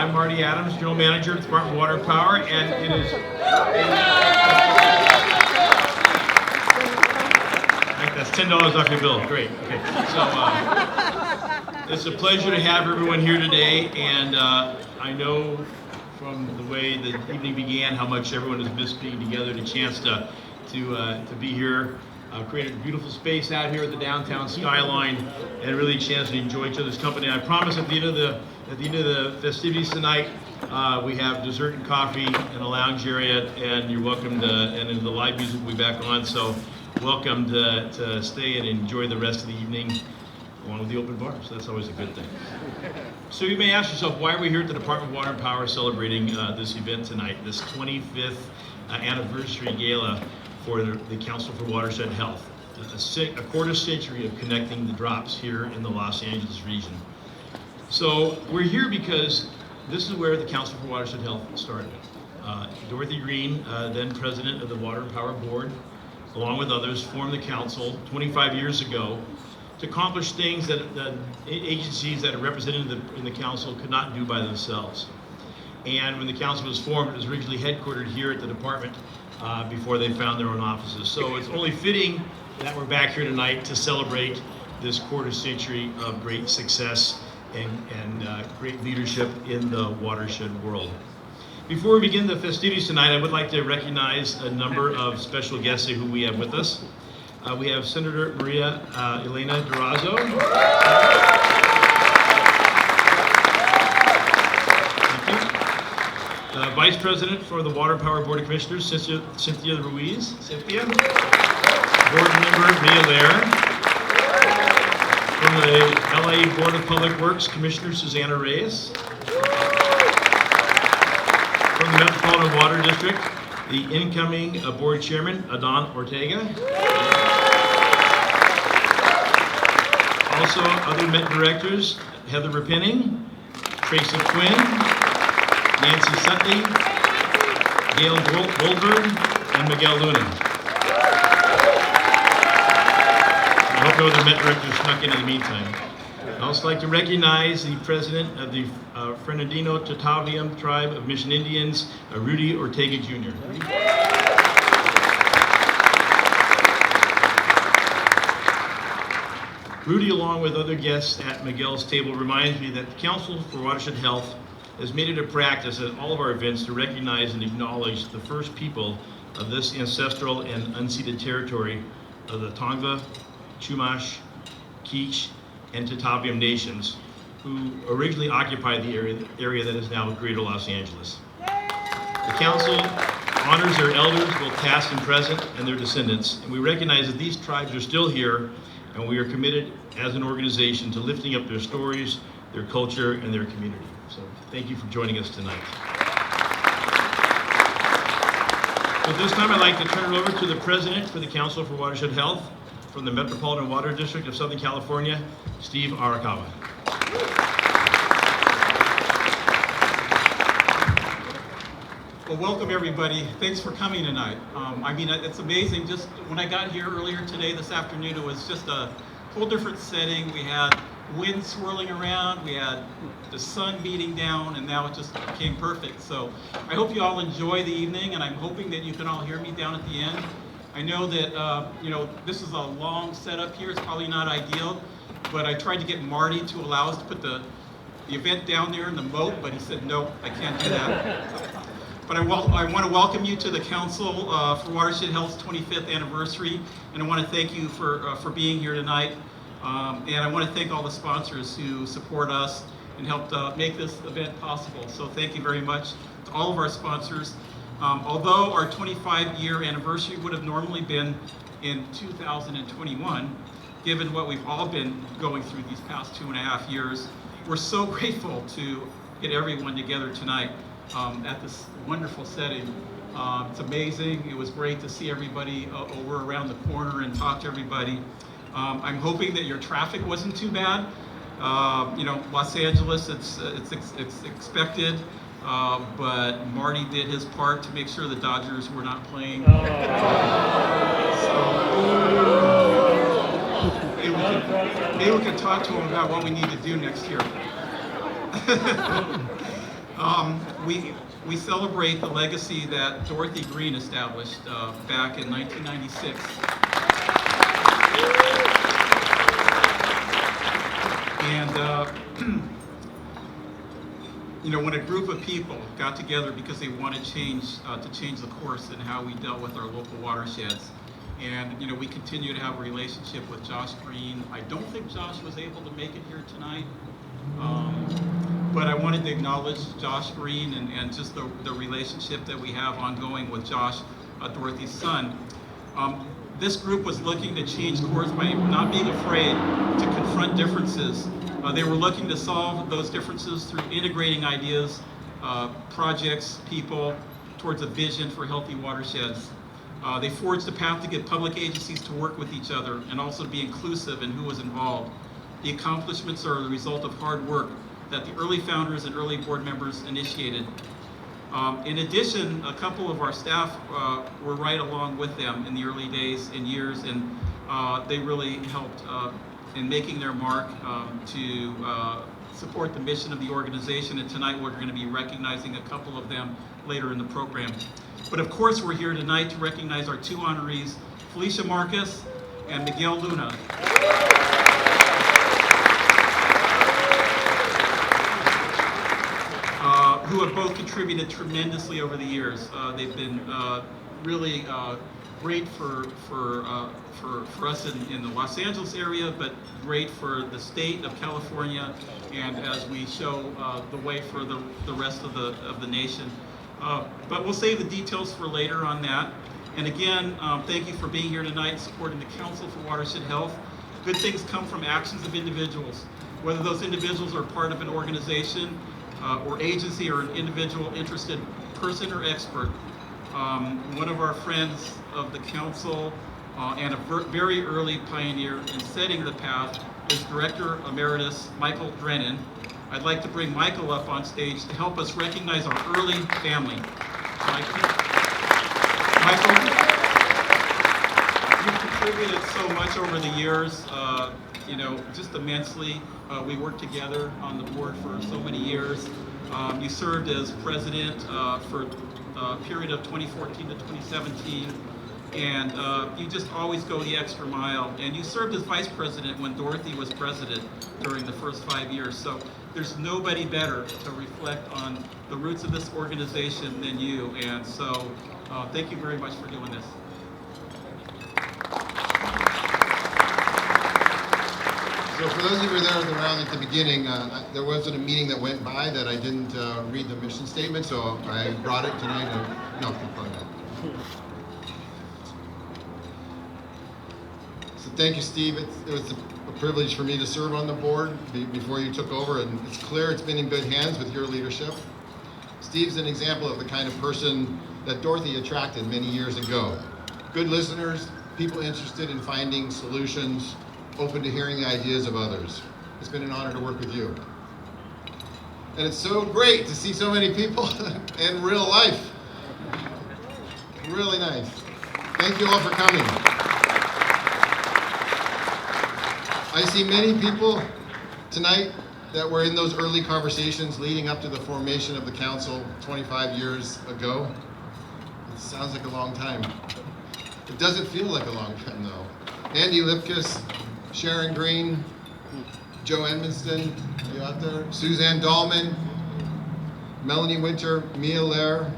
I'm Marty Adams, General Manager at the Department of Water and Power, and it is... That's $10 off your bill. Great. Okay. So it's a pleasure to have everyone here today, and I know from the way the evening began how much everyone has missed being together. The chance to be here, create a beautiful space out here at the downtown skyline, and really a chance to enjoy each other's company. I promise at the end of the festivities tonight, we have dessert and coffee in a lounge area, and you're welcome to. And then the live music will be back on. So welcome to stay and enjoy the rest of the evening along with the open bar. So that's always a good thing. So you may ask yourself, why are we here at the Department of Water and Power celebrating this event tonight, this 25th anniversary gala for the Council for Watershed Health, a quarter century of connecting the drops here in the Los Angeles region. So we're here because this is where the Council for Watershed Health started. Dorothy Green, then president of the Water and Power Board, along with others, formed the council 25 years ago to accomplish things that agencies that are represented in the council could not do by themselves. And when the council was formed, it was originally headquartered here at the department before they found their own offices. So it's only fitting that we're back here tonight to celebrate this quarter century of great success and great leadership in the watershed world. Before we begin the festivities tonight, I would like to recognize a number of special guests who we have with us. We have Senator Maria Elena Durazo. Vice President for the Water and Power Board of Commissioners, Cynthia Ruiz. Cynthia. Board Member Mia Lair. From the LA Board of Public Works, Commissioner Susanna Reyes. From the Metropolitan Water District, the incoming Board Chairman, Adan Ortega. Also, other Met Directors, Heather Repenning, Tracy Quinn, Nancy Sutley, Gail Goldberg, and Miguel Luna. I hope no other Met Directors snuck in the meantime. I'd also like to recognize the president of the Fernandino Tataviam Tribe of Mission Indians, Rudy Ortega Jr. Rudy, along with other guests at Miguel's table, reminds me that the Council for Watershed Health has made it a practice at all of our events to recognize and acknowledge the first people of this ancestral and unceded territory of the Tongva, Chumash, Kizh, and Tataviam nations, who originally occupied the area that is now Greater Los Angeles. The Council honors their elders, both past and present, and their descendants, and we recognize that these tribes are still here, and we are committed as an organization to lifting up their stories, their culture, and their community. So thank you for joining us tonight. So at this time, I'd like to turn it over to the President for the Council for Watershed Health from the Metropolitan Water District of Southern California, Steve Arakawa. Well, welcome everybody. Thanks for coming tonight. I mean, it's amazing. Just when I got here earlier today, this afternoon, it was just a whole different setting. We had wind swirling around, we had the sun beating down, and now it just became perfect. So I hope you all enjoy the evening, and I'm hoping that you can all hear me down at the end. I know that, this is a long setup here. It's probably not ideal, but I tried to get Marty to allow us to put the event down there in the moat, but he said, no, I can't do that. But I want to welcome you to the Council for Watershed Health's 25th anniversary, and I want to thank you for being here tonight. And I want to thank all the sponsors who support us and helped make this event possible. So thank you very much to all of our sponsors. Although our 25-year anniversary would have normally been in 2021, given what we've all been going through these past 2.5 years, we're so grateful to get everyone together tonight at this wonderful setting. It's amazing. It was great to see everybody over around the corner and talk to everybody. I'm hoping that your traffic wasn't too bad. Los Angeles, it's expected, but Marty did his part to make sure the Dodgers were not playing. Maybe we can talk to him about what we need to do next year. We celebrate the legacy that Dorothy Green established back in 1996. And you know, when a group of people got together because they wanted to change the course in how we dealt with our local watersheds, and you know, we continue to have a relationship with Josh Green. I don't think Josh was able to make it here tonight, but I wanted to acknowledge Josh Green and just the relationship that we have ongoing with Josh, Dorothy's son. This group was looking to change course by not being afraid to confront differences. They were looking to solve those differences through integrating ideas, projects, people, towards a vision for healthy watersheds. They forged a path to get public agencies to work with each other and also be inclusive in who was involved. The accomplishments are the result of hard work that the early founders and early board members initiated. In addition, a couple of our staff were right along with them in the early days and years, and they really helped in making their mark to support the mission of the organization. And tonight we're going to be recognizing a couple of them later in the program. But of course we're here tonight to recognize our two honorees, Felicia Marcus and Miguel Luna. Who have both contributed tremendously over the years. They've been really great for us in the Los Angeles area, but great for the state of California, and as we show the way for the rest of the nation. But we'll save the details for later on that. And again, thank you for being here tonight and supporting the Council for Watershed Health. Good things come from actions of individuals, whether those individuals are part of an organization or agency or an individual interested person or expert. One of our friends of the council and a very early pioneer in setting the path is Director Emeritus Michael Drennan. I'd like to bring Michael up on stage to help us recognize our early family. Michael, you've contributed so much over the years, you know, just immensely. We worked together on the board for so many years. You served as president for a period of 2014 to 2017, and you just always go the extra mile. And you served as vice president when Dorothy was president during the first 5 years. So there's nobody better to reflect on the roots of this organization than you. And so thank you very much for doing this. So for those of you that were around at the beginning, there wasn't a meeting that went by that I didn't read the mission statement, so I brought it tonight. No, keep going. So thank you, Steve. It was a privilege for me to serve on the board before you took over, and it's clear it's been in good hands with your leadership. Steve's an example of the kind of person that Dorothy attracted many years ago. Good listeners, people interested in finding solutions, open to hearing the ideas of others. It's been an honor to work with you. And it's so great to see so many people in real life. Really nice. Thank you all for coming. I see many people tonight that were in those early conversations leading up to the formation of the council 25 years ago. It sounds like a long time. It doesn't feel like a long time though. Andy Lipkiss, Sharon Green, Joe Edmonston, are you out there? Suzanne Dahlman, Melanie Winter, Mia Lair,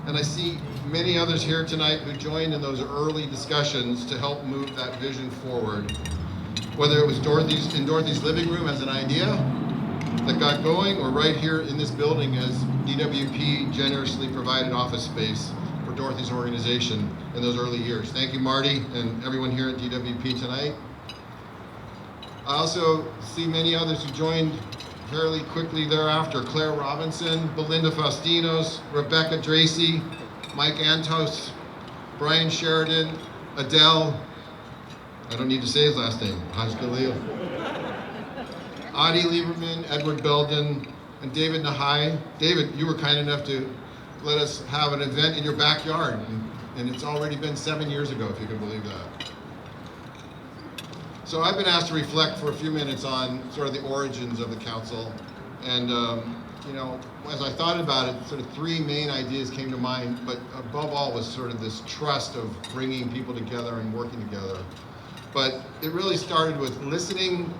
and I see many others here tonight who joined in those early discussions to help move that vision forward. Whether it was in Dorothy's living room as an idea that got going, or right here in this building as DWP generously provided office space for Dorothy's organization in those early years. Thank you, Marty, and everyone here at DWP tonight. I also see many others who joined fairly quickly thereafter. Claire Robinson, Belinda Faustinos, Rebecca Dracy, Mike Antos, Brian Sheridan, Adele, I don't need to say his last name, Haj Khalil, Adi Lieberman, Edward Belden, and David Nahai. David, you were kind enough to let us have an event in your backyard, and it's already been 7 years ago, if you can believe that. So I've been asked to reflect for a few minutes on sort of the origins of the council, and you know, as I thought about it, sort of three main ideas came to mind, but above all was sort of this trust of bringing people together and working together. But it really started with listening,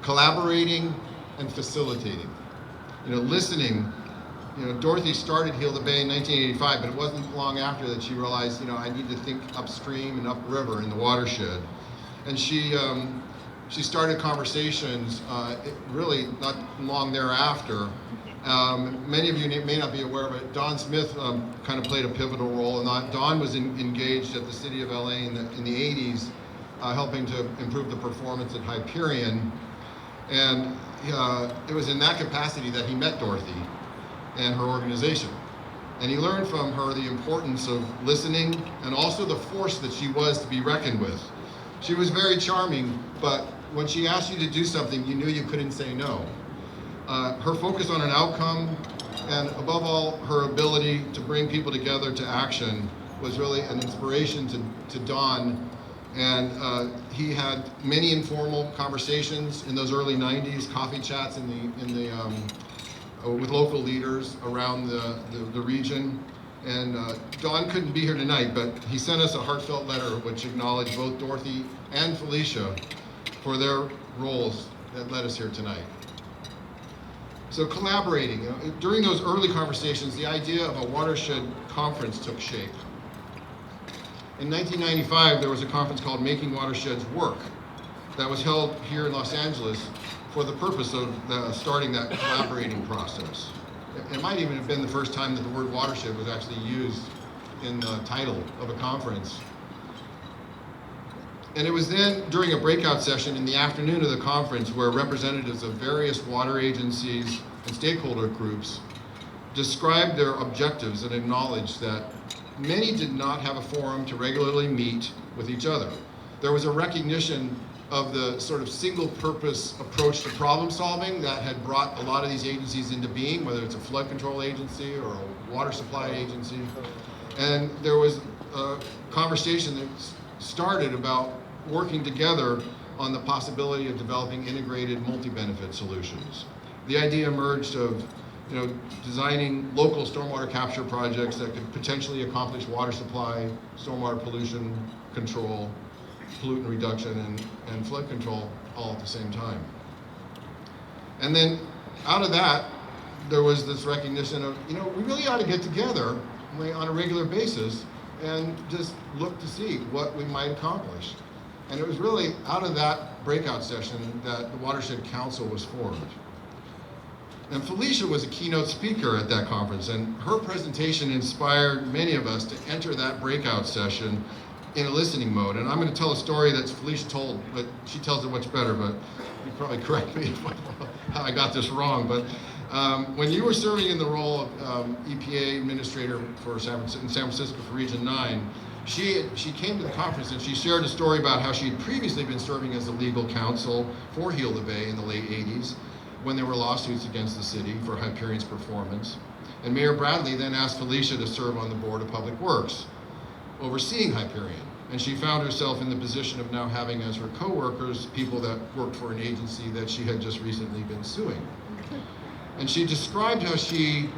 collaborating, and facilitating. You know, listening, you know, Dorothy started Heal the Bay in 1985, but it wasn't long after that she realized, you know, I need to think upstream and upriver in the watershed. And she started conversations really not long thereafter. Many of you may not be aware, but Don Smith kind of played a pivotal role in that. Don was engaged at the City of LA in the 80s, helping to improve the performance at Hyperion. And it was in that capacity that he met Dorothy and her organization. And he learned from her the importance of listening and also the force that she was to be reckoned with. She was very charming, but when she asked you to do something, you knew you couldn't say no. Her focus on an outcome and above all, her ability to bring people together to action was really an inspiration to Don. And he had many informal conversations in those early 90s, coffee chats with local leaders around the region. And Don couldn't be here tonight, but he sent us a heartfelt letter which acknowledged both Dorothy and Felicia for their roles that led us here tonight. So collaborating, you know, during those early conversations, the idea of a watershed conference took shape. In 1995, there was a conference called Making Watersheds Work that was held here in Los Angeles for the purpose of starting that collaborating process. It might even have been the first time that the word watershed was actually used in the title of a conference. And it was then during a breakout session in the afternoon of the conference where representatives of various water agencies and stakeholder groups described their objectives and acknowledged that many did not have a forum to regularly meet with each other. There was a recognition of the sort of single-purpose approach to problem solving that had brought a lot of these agencies into being, whether it's a flood control agency or a water supply agency. And there was a conversation that started about working together on the possibility of developing integrated multi-benefit solutions. The idea emerged of, you know, designing local stormwater capture projects that could potentially accomplish water supply, stormwater pollution control, pollutant reduction, and flood control all at the same time. And then out of that, there was this recognition of, you know, we really ought to get together on a regular basis and just look to see what we might accomplish. And it was really out of that breakout session that the Watershed Council was formed. And Felicia was a keynote speaker at that conference, and her presentation inspired many of us to enter that breakout session in a listening mode. And I'm going to tell a story that Felicia told, but she tells it much better, but you probably correct me how I got this wrong. But when you were serving in the role of EPA administrator in San Francisco for Region 9, she came to the conference and she shared a story about how she had previously been serving as the legal counsel for Heal the Bay in the late 80s when there were lawsuits against the city for Hyperion's performance. And Mayor Bradley then asked Felicia to serve on the Board of Public Works, overseeing Hyperion. And she found herself in the position of now having as her co-workers people that worked for an agency that she had just recently been suing. And she described how she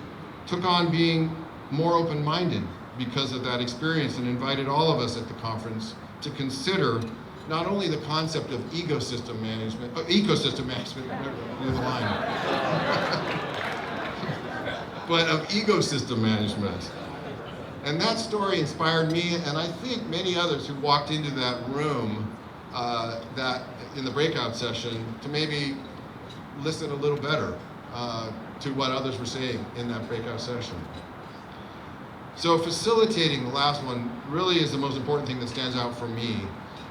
took on being more open-minded because of that experience and invited all of us at the conference to consider not only the concept of ecosystem management, near the line, but of ecosystem management. And that story inspired me, and I think many others who walked into that room that in the breakout session to maybe listen a little better to what others were saying in that breakout session. So facilitating, the last one, really is the most important thing that stands out for me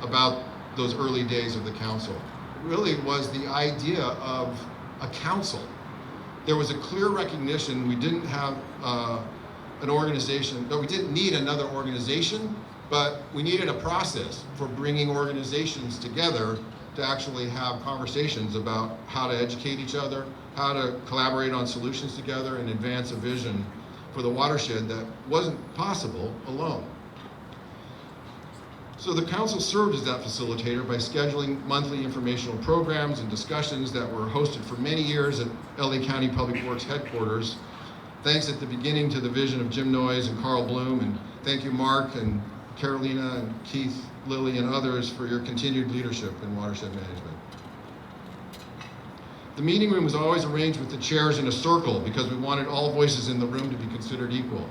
about those early days of the council. It really was the idea of a council. There was a clear recognition we didn't have an organization, but we didn't need another organization, but we needed a process for bringing organizations together to actually have conversations about how to educate each other, how to collaborate on solutions together and advance a vision for the watershed that wasn't possible alone. So the council served as that facilitator by scheduling monthly informational programs and discussions that were hosted for many years at LA County Public Works headquarters. Thanks at the beginning to the vision of Jim Noyes and Carl Bloom, and thank you Mark and Carolina and Keith, Lily, and others for your continued leadership in watershed management. The meeting room was always arranged with the chairs in a circle because we wanted all voices in the room to be considered equal.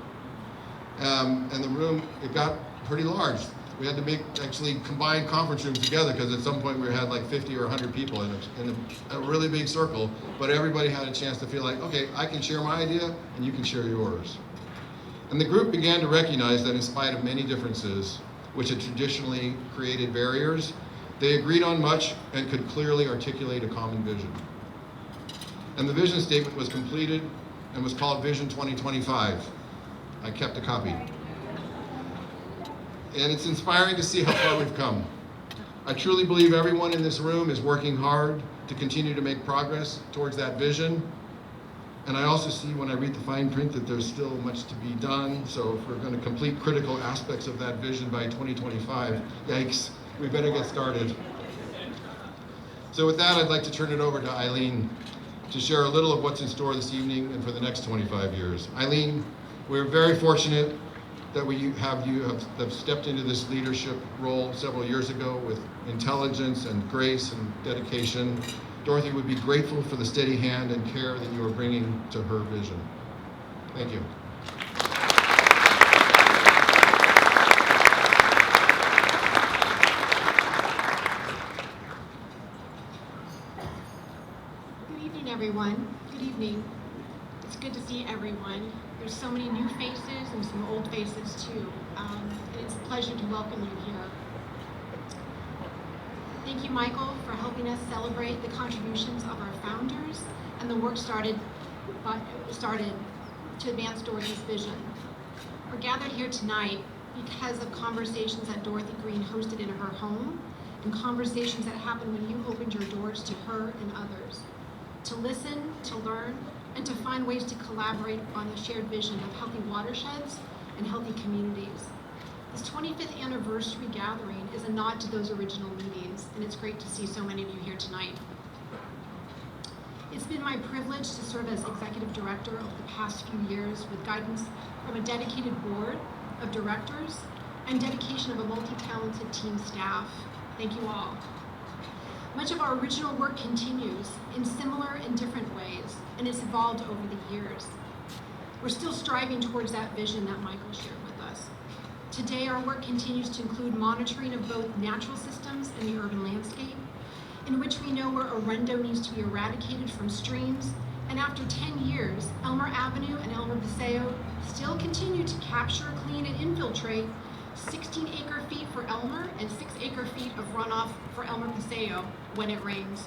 And the room, it got pretty large. We had to actually combine conference rooms together because at some point we had like 50 or 100 people in a really big circle, but everybody had a chance to feel like, okay, I can share my idea and you can share yours. And the group began to recognize that in spite of many differences, which had traditionally created barriers, they agreed on much and could clearly articulate a common vision. And the vision statement was completed and was called Vision 2025. I kept a copy. And it's inspiring to see how far we've come. I truly believe everyone in this room is working hard to continue to make progress towards that vision. And I also see when I read the fine print that there's still much to be done. So if we're going to complete critical aspects of that vision by 2025, yikes, we better get started. So with that, I'd like to turn it over to Eileen to share a little of what's in store this evening and for the next 25 years. Eileen, we're very fortunate that you have stepped into this leadership role several years ago with intelligence and grace and dedication. Dorothy would be grateful for the steady hand and care that you are bringing to her vision. Thank you. Good evening, everyone. Good evening. It's good to see everyone. There's so many new faces and some old faces too. It's a pleasure to welcome you here. Thank you, Michael, for helping us celebrate the contributions of our founders and the work started to advance Dorothy's vision. We're gathered here tonight because of conversations that Dorothy Green hosted in her home and conversations that happened when you opened your doors to her and others. To listen, to learn, and to find ways to collaborate on a shared vision of healthy watersheds and healthy communities. This 25th anniversary gathering is a nod to those original meetings, and it's great to see so many of you here tonight. It's been my privilege to serve as executive director over the past few years with guidance from a dedicated board of directors and dedication of a multi-talented team staff. Thank you all. Much of our original work continues in similar and different ways, and it's evolved over the years. We're still striving towards that vision that Michael shared with us. Today, our work continues to include monitoring of both natural systems and the urban landscape, in which we know where Orendo needs to be eradicated from streams, and after 10 years, Elmer Avenue and Elmer Paseo still continue to capture, clean, and infiltrate 16 acre-feet for Elmer and 6 acre-feet of runoff for Elmer Paseo when it rains.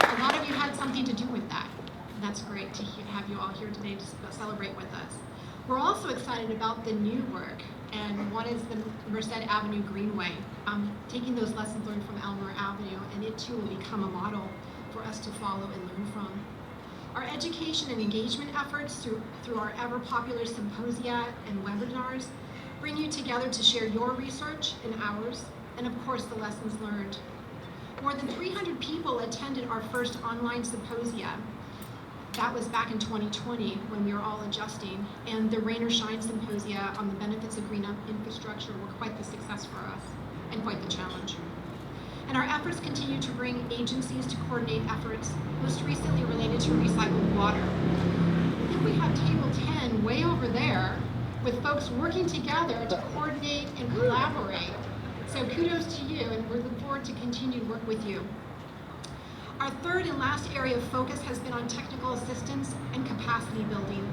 A lot of you had something to do with that. That's great to have you all here today to celebrate with us. We're also excited about the new work, and one is the Merced Avenue Greenway, taking those lessons learned from Elmer Avenue, and it too will become a model for us to follow and learn from. Our education and engagement efforts through our ever-popular symposia and webinars bring you together to share your research and ours, and of course the lessons learned. More than 300 people attended our first online symposia. That was back in 2020 when we were all adjusting, and the Rain or Shine symposia on the benefits of green infrastructure were quite the success for us and quite the challenge. And our efforts continue to bring agencies to coordinate efforts, most recently related to recycled water. I think we have table 10 way over there with folks working together to coordinate and collaborate. So kudos to you, and we look forward to continued work with you. Our third and last area of focus has been on technical assistance and capacity building.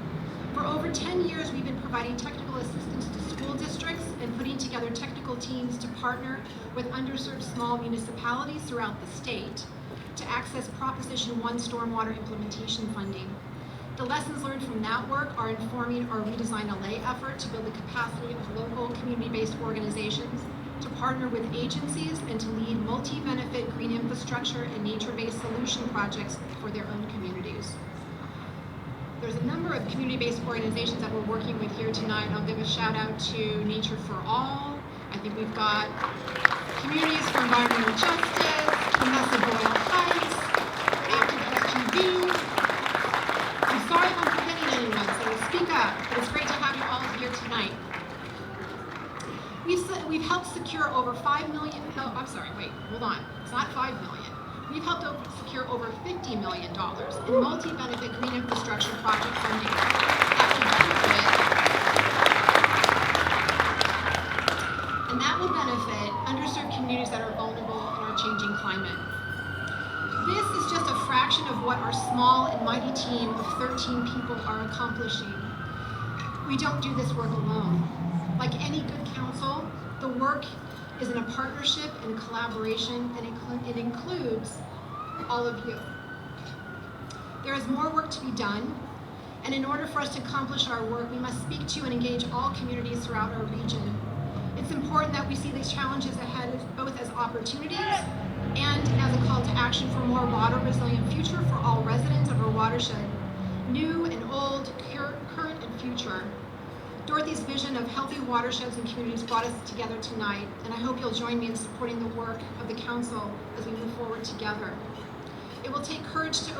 For over 10 years, we've been providing technical assistance to school districts and putting together technical teams to partner with underserved small municipalities throughout the state to access Proposition 1 stormwater implementation funding. The lessons learned from that work are informing our Redesign LA effort to build the capacity of local community-based organizations to partner with agencies and to lead multi-benefit green infrastructure and nature-based solution projects for their own communities. There's a number of community-based organizations that we're working with here tonight. I'll give a shout out to Nature for All. I think we've got Communities for Environmental Justice, Vanessa Boyle Heights, Active SGV. I'm sorry if I'm forgetting anyone, so speak up. But it's great to have you all here tonight. We've helped secure over $5 million. No, I'm sorry. Wait, hold on. It's not $5 million. We've helped secure over $50 million in multi-benefit green infrastructure project funding that will benefit underserved communities that are vulnerable in our changing climate. This is just a fraction of what our small and mighty team of 13 people are accomplishing. We don't do this work alone. Like any good council, the work is in a partnership and a collaboration, and it includes all of you. There is more work to be done, and in order for us to accomplish our work, we must speak to and engage all communities throughout our region. It's important that we see these challenges ahead both as opportunities and as a call to action for a more water-resilient future for all residents of our watershed, new and old, current and future. Dorothy's vision of healthy watersheds and communities brought us together tonight, and I hope you'll join me in supporting the work of the council as we move forward together. It will take courage to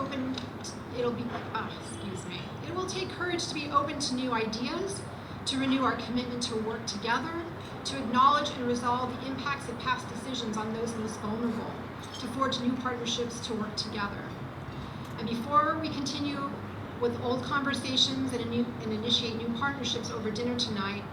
It will take courage to be open to new ideas, to renew our commitment to work together, to acknowledge and resolve the impacts of past decisions on those most vulnerable, to forge new partnerships to work together. And before we continue with old conversations and initiate new partnerships over dinner tonight,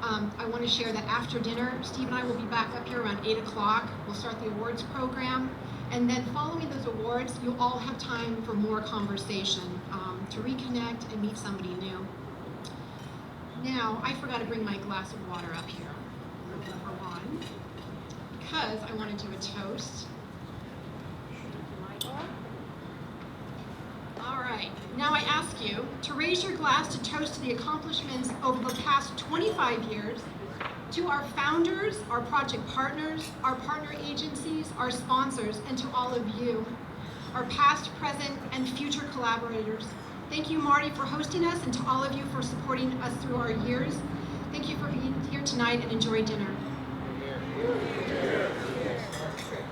I want to share that after dinner, Steve and I will be back up here around 8 o'clock. We'll start the awards program. And then following those awards, you'll all have time for more conversation, to reconnect and meet somebody new. Now, I forgot to bring my glass of water up here, for one, because I want to do a toast. All right, now I ask you to raise your glass to toast to the accomplishments over the past 25 years, to our founders, our project partners, our partner agencies, our sponsors, and to all of you, our past, present, and future collaborators. Thank you, Marty, for hosting us, and to all of you for supporting us through our years. Thank you for being here tonight, and enjoy dinner.